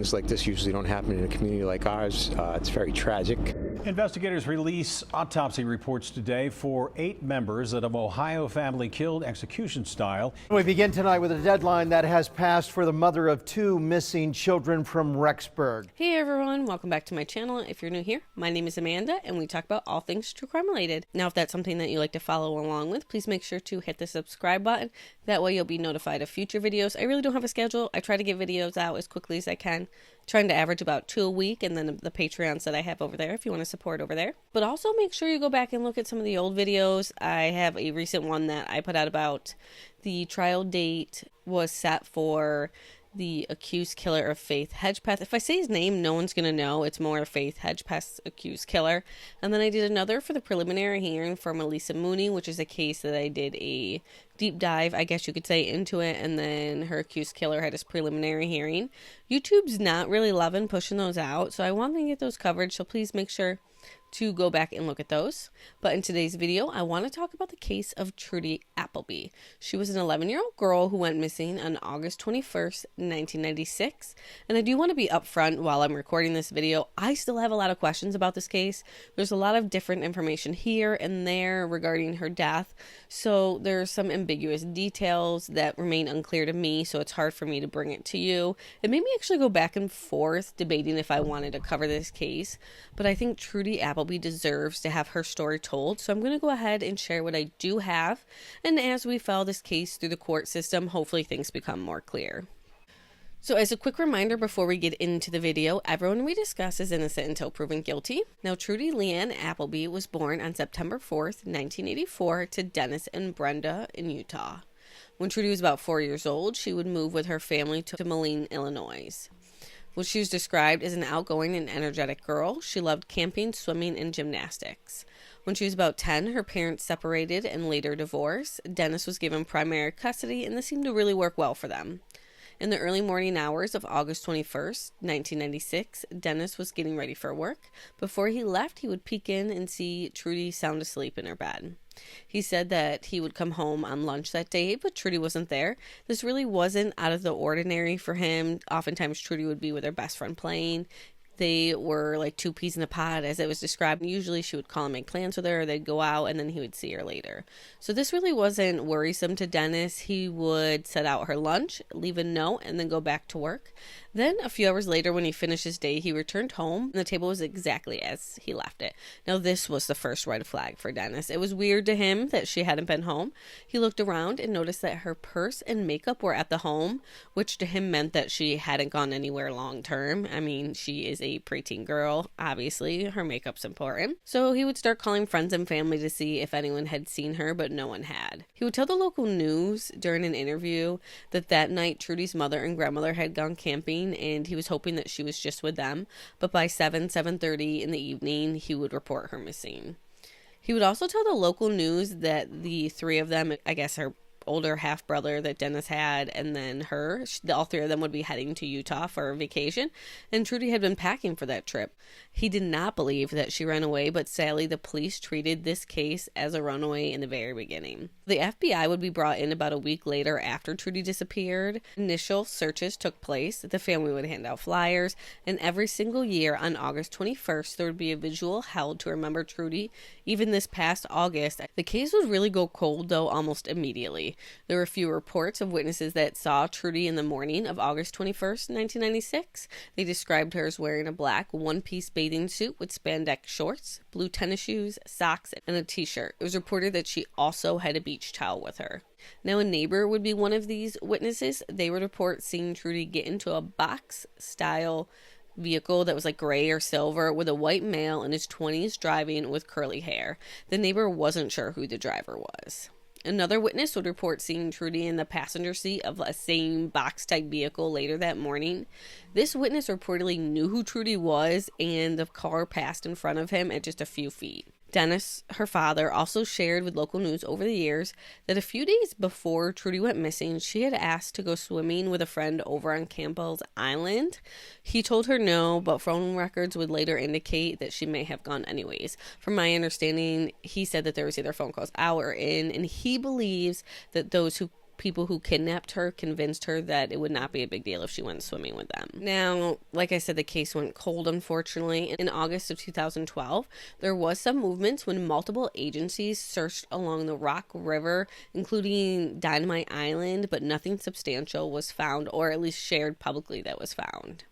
things like this usually don't happen in a community like ours. It's very tragic. Investigators release autopsy reports today for 8 members of an Ohio family killed execution style. We begin tonight with a deadline that has passed for the mother of 2 missing children from Rexburg. Hey everyone, welcome back to my channel. If you're new here, my name is Amanda and we talk about all things true crime related. Now if that's something that you like to follow along with, please make sure to hit the subscribe button. That way you'll be notified of future videos. I really don't have a schedule. I try to get videos out as quickly as I can. Trying to average about 2 a week, and then the Patreons that I have over there if you want to support over there. But also make sure you go back and look at some of the old videos. I have a recent one that I put out about the trial date was set for the accused killer of Faith Hedgepeth. If I say his name, no one's going to know. It's more Faith Hedgepeth's accused killer. And then I did another for the preliminary hearing for Melissa Mooney, which is a case that I did a deep dive, I guess you could say, into it. And then her accused killer had his preliminary hearing. YouTube's not really loving pushing those out, so I want to get those covered. So please make sure to go back and look at those. But in today's video, I want to talk about the case of Trudy Appleby. She was an 11-year-old girl who went missing on August 21st, 1996. And I do want to be upfront while I'm recording this video. I still have a lot of questions about this case. There's a lot of different information here and there regarding her death. So there's some ambiguous details that remain unclear to me, so it's hard for me to bring it to you. It made me actually go back and forth debating if I wanted to cover this case. But I think Trudy Appleby deserves to have her story told, so I'm going to go ahead and share what I do have, and as we follow this case through the court system, hopefully things become more clear. So as a quick reminder before we get into the video, everyone we discuss is innocent until proven guilty. Now Trudy Leanne Appleby was born on September 4th, 1984 to Dennis and Brenda in Utah. When Trudy was about 4 years old, she would move with her family to Moline, Illinois. Well, she was described as an outgoing and energetic girl. She loved camping, swimming, and gymnastics. When she was about 10, her parents separated and later divorced. Dennis was given primary custody, and this seemed to really work well for them. In the early morning hours of August 21st, 1996, Dennis was getting ready for work. Before he left, he would peek in and see Trudy sound asleep in her bed. He said that he would come home on lunch that day, but Trudy wasn't there. This really wasn't out of the ordinary for him. Oftentimes, Trudy would be with her best friend playing. They were like 2 peas in a pod, as it was described. Usually she would call and make plans with her, or they'd go out, and then he would see her later. So this really wasn't worrisome to Dennis. He would set out her lunch, leave a note, and then go back to work. Then, a few hours later, when he finished his day, he returned home, and the table was exactly as he left it. Now, this was the first red flag for Dennis. It was weird to him that she hadn't been home. He looked around and noticed that her purse and makeup were at the home, which to him meant that she hadn't gone anywhere long term. I mean, she is a preteen girl. Obviously, her makeup's important. So he would start calling friends and family to see if anyone had seen her, but no one had. He would tell the local news during an interview that night Trudy's mother and grandmother had gone camping, and he was hoping that she was just with them, but by 7:30 in the evening, he would report her missing. He would also tell the local news that the 3 of them, I guess her older half brother that Dennis had, and then her, all 3 of them would be heading to Utah for a vacation, and Trudy had been packing for that trip. He did not believe that she ran away, but sadly the police treated this case as a runaway in the very beginning. The FBI would be brought in about a week later after Trudy disappeared. Initial searches took place. The family would hand out flyers, and every single year on August 21st there would be a vigil held to remember Trudy. Even this past August, the case would really go cold though almost immediately. There were a few reports of witnesses that saw Trudy in the morning of August 21st, 1996. They described her as wearing a black one-piece bathing suit with spandex shorts, blue tennis shoes, socks, and a t-shirt. It was reported that she also had a beach towel with her. Now, a neighbor would be one of these witnesses. They would report seeing Trudy get into a box-style vehicle that was like gray or silver with a white male in his 20s driving with curly hair. The neighbor wasn't sure who the driver was. Another witness would report seeing Trudy in the passenger seat of a same box-type vehicle later that morning. This witness reportedly knew who Trudy was, and the car passed in front of him at just a few feet. Dennis, her father, also shared with local news over the years that a few days before Trudy went missing, she had asked to go swimming with a friend over on Campbell's Island. He told her no, but phone records would later indicate that she may have gone anyways. From my understanding, he said that there was either phone calls out or in, and he believes that those who people who kidnapped her convinced her that it would not be a big deal if she went swimming with them. Now, like I said, the case went cold, unfortunately. In August of 2012, there was some movements when multiple agencies searched along the Rock River, including Dynamite Island, but nothing substantial was found, or at least shared publicly that was found.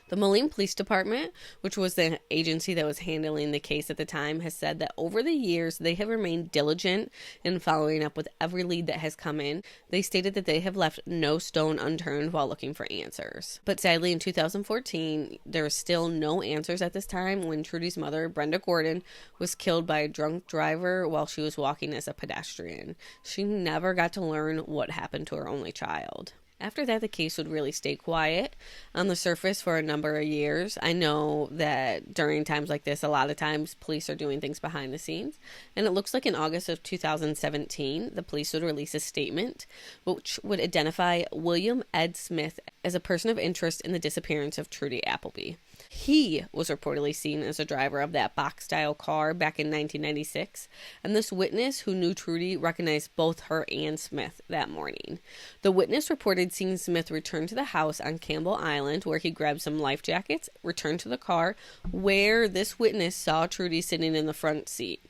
The Moline Police Department, which was the agency that was handling the case at the time, has said that over the years they have remained diligent in following up with every lead that has come in. They stated that they have left no stone unturned while looking for answers. But sadly, in 2014, there are still no answers at this time when Trudy's mother, Brenda Gordon, was killed by a drunk driver while she was walking as a pedestrian. She never got to learn what happened to her only child. After that, the case would really stay quiet on the surface for a number of years. I know that during times like this, a lot of times police are doing things behind the scenes. And it looks like in August of 2017, the police would release a statement which would identify William Ed Smith as a person of interest in the disappearance of Trudy Appleby. He was reportedly seen as a driver of that box-style car back in 1996, and this witness who knew Trudy recognized both her and Smith that morning. The witness reported seeing Smith return to the house on Campbell Island, where he grabbed some life jackets, returned to the car, where this witness saw Trudy sitting in the front seat.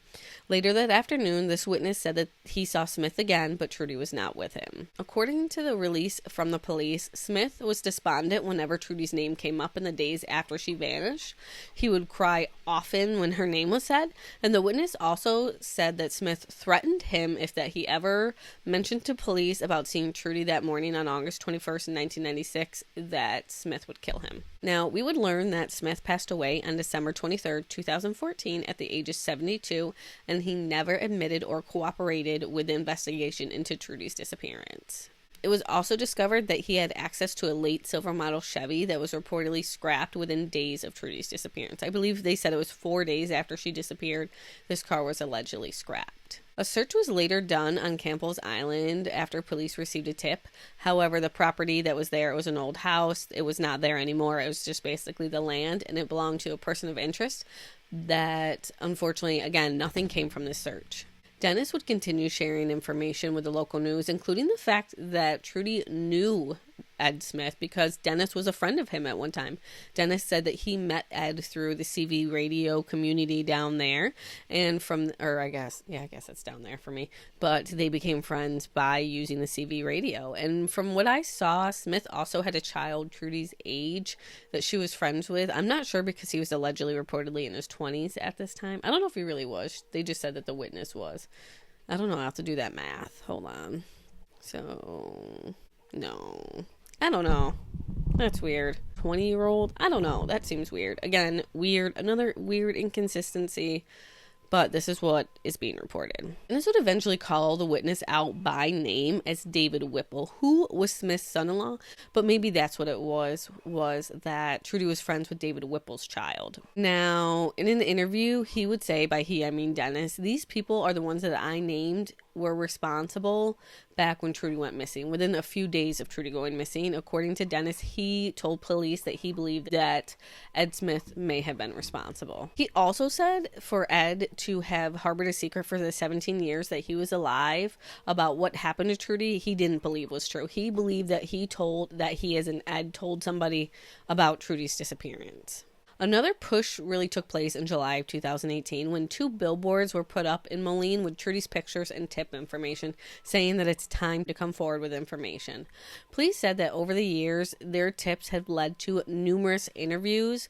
Later that afternoon, this witness said that he saw Smith again, but Trudy was not with him. According to the release from the police, Smith was despondent whenever Trudy's name came up in the days after she vanished. He would cry often when her name was said, and the witness also said that Smith threatened him if that he ever mentioned to police about seeing Trudy that morning on August 21st, 1996, that Smith would kill him. Now, we would learn that Smith passed away on December 23rd, 2014 at the age of 72, and he never admitted or cooperated with the investigation into Trudy's disappearance. It was also discovered that he had access to a late silver model Chevy that was reportedly scrapped within days of Trudy's disappearance. I believe they said it was 4 days after she disappeared, this car was allegedly scrapped. A search was later done on Campbell's Island after police received a tip. However, the property that was there, it was an old house. It was not there anymore. It was just basically the land, and it belonged to a person of interest that, unfortunately, again, nothing came from this search. Dennis would continue sharing information with the local news, including the fact that Trudy knew Ed Smith because Dennis was a friend of him at one time. Dennis said that he met Ed through the CV radio community down there, and I guess it's down there for me, but they became friends by using the CV radio. And from what I saw, Smith also had a child Trudy's age that she was friends with. I'm not sure because he was allegedly reportedly in his 20s at this time. I don't know if he really was. They just said that the witness was. I don't know. I have to do that math. Hold on. So, no. I don't know. That's weird. 20-year-old? I don't know. That seems weird. Again, weird. Another weird inconsistency. But this is what is being reported. And this would eventually call the witness out by name as David Whipple, who was Smith's son-in-law. But maybe that's what it was that Trudy was friends with David Whipple's child. Now, in an interview, he would say, by he, I mean Dennis, these people are the ones that I named were responsible back when Trudy went missing. Within a few days of Trudy going missing, according to Dennis, he told police that he believed that Ed Smith may have been responsible. He also said for Ed to have harbored a secret for the 17 years that he was alive about what happened to Trudy, he didn't believe was true. He believed that he as an Ed told somebody about Trudy's disappearance. Another push really took place in July of 2018 when 2 billboards were put up in Moline with Trudy's pictures and tip information, saying that it's time to come forward with information. Police said that over the years, their tips had led to numerous interviews,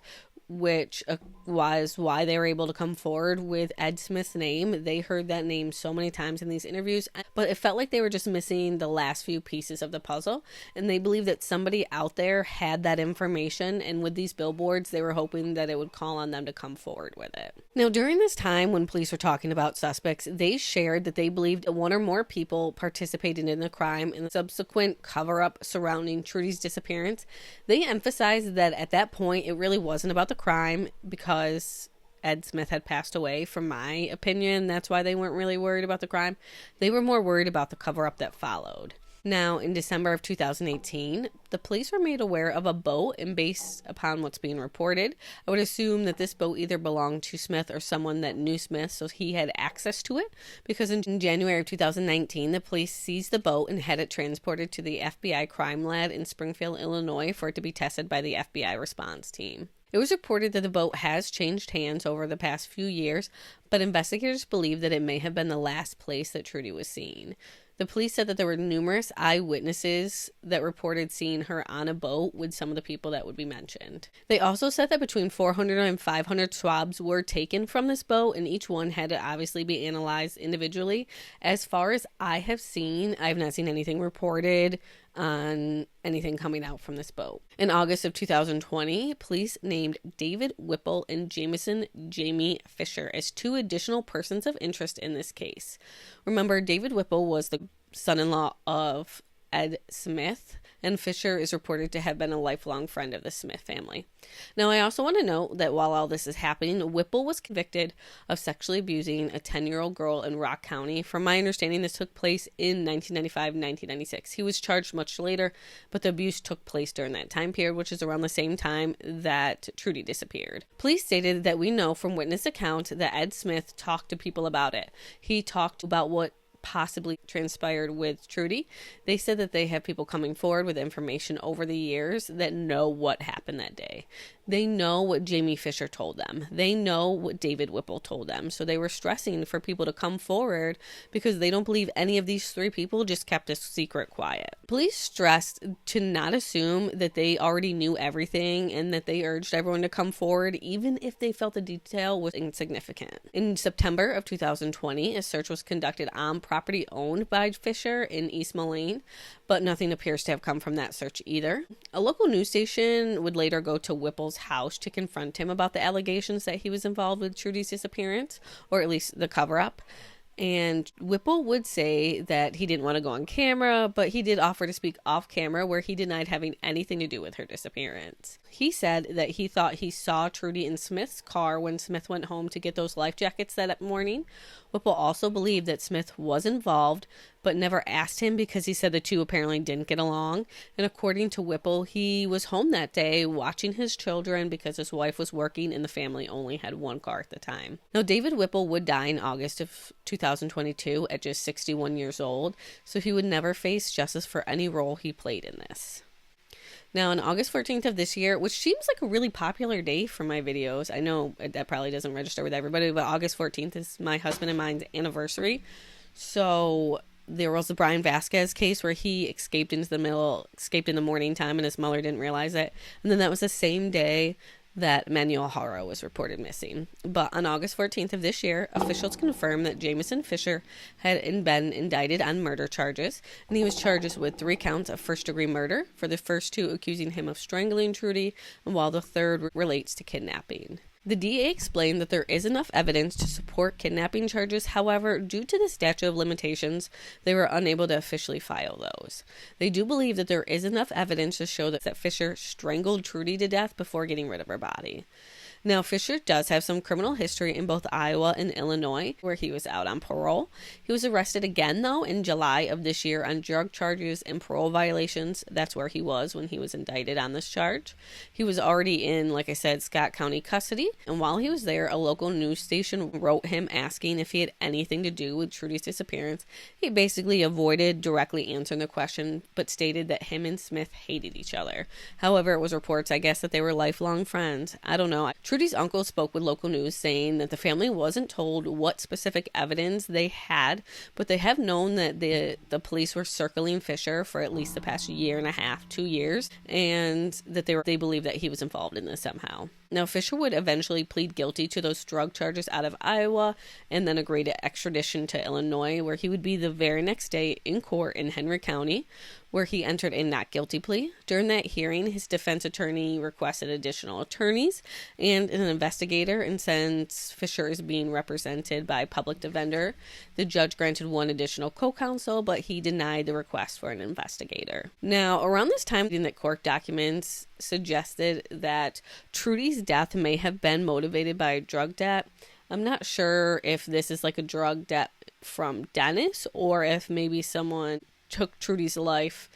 which was why they were able to come forward with Ed Smith's name. They heard that name so many times in these interviews, but it felt like they were just missing the last few pieces of the puzzle, and they believed that somebody out there had that information, and with these billboards, they were hoping that it would call on them to come forward with it. Now, during this time when police were talking about suspects, they shared that they believed that 1 or more people participated in the crime and the subsequent cover-up surrounding Trudy's disappearance. They emphasized that at that point, it really wasn't about the crime because Ed Smith had passed away. From my opinion, that's why they weren't really worried about the crime. They were more worried about the cover-up that followed. Now, in December of 2018, the police were made aware of a boat, and based upon what's being reported, I would assume that this boat either belonged to Smith or someone that knew Smith, so he had access to it, because in January of 2019, the police seized the boat and had it transported to the FBI crime lab in Springfield, Illinois, for it to be tested by the FBI response team. It was reported that the boat has changed hands over the past few years, but investigators believe that it may have been the last place that Trudy was seen. The police said that there were numerous eyewitnesses that reported seeing her on a boat with some of the people that would be mentioned. They also said that between 400 and 500 swabs were taken from this boat, and each one had to obviously be analyzed individually. As far as I have seen, I have not seen anything reported on anything coming out from this boat. In August of 2020, police named David Whipple and Jamison Fisher as two additional persons of interest in this case. Remember, David Whipple was the son-in-law of Ed Smith, and Fisher is reported to have been a lifelong friend of the Smith family. Now, I also want to note that while all this is happening, Whipple was convicted of sexually abusing a 10-year-old girl in Rock County. From my understanding, this took place in 1995 and 1996. He was charged much later, but the abuse took place during that time period, which is around the same time that Trudy disappeared. Police stated that we know from witness account that Ed Smith talked to people about it. He talked about what possibly transpired with Trudy. They said that they have people coming forward with information over the years that know what happened that day. They know what Jamie Fisher told them. They know what David Whipple told them. So they were stressing for people to come forward because they don't believe any of these three people just kept a secret quiet. Police stressed to not assume that they already knew everything, and that they urged everyone to come forward even if they felt the detail was insignificant. In September of 2020, a search was conducted on property owned by Fisher in East Moline, but nothing appears to have come from that search either. A local news station would later go to Whipple's house to confront him about the allegations that he was involved with Trudy's disappearance, or at least the cover-up. And Whipple would say that he didn't want to go on camera, but he did offer to speak off camera, where he denied having anything to do with her disappearance. He said that he thought he saw Trudy in Smith's car when Smith went home to get those life jackets that morning. Whipple also believed that Smith was involved, but never asked him because he said the two apparently didn't get along. And according to Whipple, he was home that day watching his children because his wife was working and the family only had one car at the time. Now, David Whipple would die in August of 2022 at just 61 years old, so he would never face justice for any role he played in this. Now, on August 14th of this year, which seems like a really popular day for my videos, I know that probably doesn't register with everybody, but August 14th is my husband and mine's anniversary. So there was the Brian Vasquez case where he escaped in the morning time, and his mother didn't realize it. And then that was the same day that Manuel Hara was reported missing. But on August 14th of this year, officials confirmed that Jamison Fisher had been indicted on murder charges, and he was charged with 3 counts of first-degree murder, for the first 2 accusing him of strangling Trudy, and while the third relates to kidnapping. The DA explained that there is enough evidence to support kidnapping charges. However, due to the statute of limitations, they were unable to officially file those. They do believe that there is enough evidence to show that Fisher strangled Trudy to death before getting rid of her body. Now, Fisher does have some criminal history in both Iowa and Illinois, where he was out on parole. He was arrested again, though, in July of this year on drug charges and parole violations. That's where he was when he was indicted on this charge. He was already in, like I said, Scott County custody, and while he was there, a local news station wrote him asking if he had anything to do with Trudy's disappearance. He basically avoided directly answering the question, but stated that him and Smith hated each other. However, it was reports, I guess, that they were lifelong friends. I don't know. Trudy's uncle spoke with local news saying that the family wasn't told what specific evidence they had, but they have known that the police were circling Fisher for at least the past year and a half, 2 years, and that they believe that he was involved in this somehow. Now, Fisher would eventually plead guilty to those drug charges out of Iowa and then agree to extradition to Illinois, where he would be the very next day in court in Henry County, where he entered a not guilty plea. During that hearing, his defense attorney requested additional attorneys and an investigator, and since Fisher is being represented by a public defender, the judge granted 1 additional co-counsel, but he denied the request for an investigator. Now, around this time, the court documents suggested that Trudy's death may have been motivated by a drug debt. I'm not sure if this is like a drug debt from Dennis, or if maybe someone took Trudy's life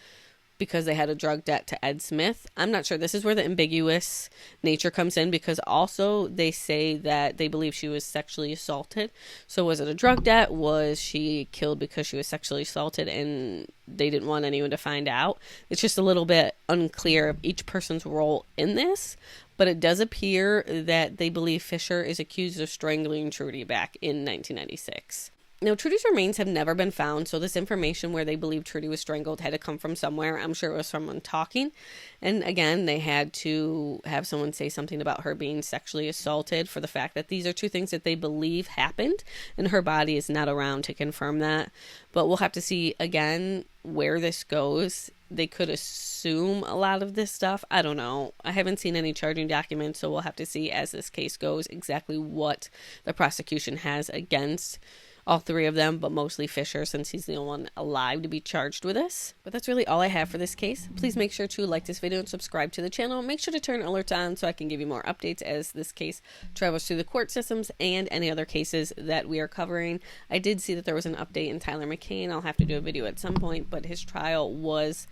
because they had a drug debt to Ed Smith. I'm not sure. This is where the ambiguous nature comes in, because also they say that they believe she was sexually assaulted. So was it a drug debt? Was she killed because she was sexually assaulted and they didn't want anyone to find out? It's just a little bit unclear of each person's role in this. But it does appear that they believe Fisher is accused of strangling Trudy back in 1996. Now, Trudy's remains have never been found, so this information where they believe Trudy was strangled had to come from somewhere. I'm sure it was someone talking. And again, they had to have someone say something about her being sexually assaulted, for the fact that these are two things that they believe happened, and her body is not around to confirm that. But we'll have to see, again, where this goes. They could assume a lot of this stuff. I don't know. I haven't seen any charging documents, so we'll have to see as this case goes exactly what the prosecution has against all three of them, but mostly Fisher, since he's the only one alive to be charged with this. But that's really all I have for this case. Please make sure to like this video and subscribe to the channel. Make sure to turn alerts on so I can give you more updates as this case travels through the court systems and any other cases that we are covering. I did see that there was an update in Tyler McCain. I'll have to do a video at some point, but his trial was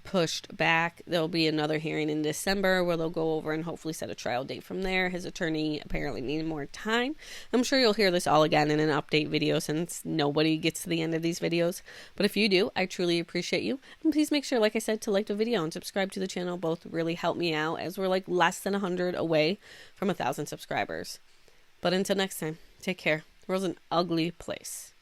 pushed back. There'll be another hearing in December where they'll go over and hopefully set a trial date from there. His attorney apparently needed more time. I'm sure you'll hear this all again in an update video, since nobody gets to the end of these videos. But if you do, I truly appreciate you. And please make sure, like I said, to like the video and subscribe to the channel. Both really help me out, as we're like less than 100 away from 1,000 subscribers. But until next time, take care. The world's an ugly place.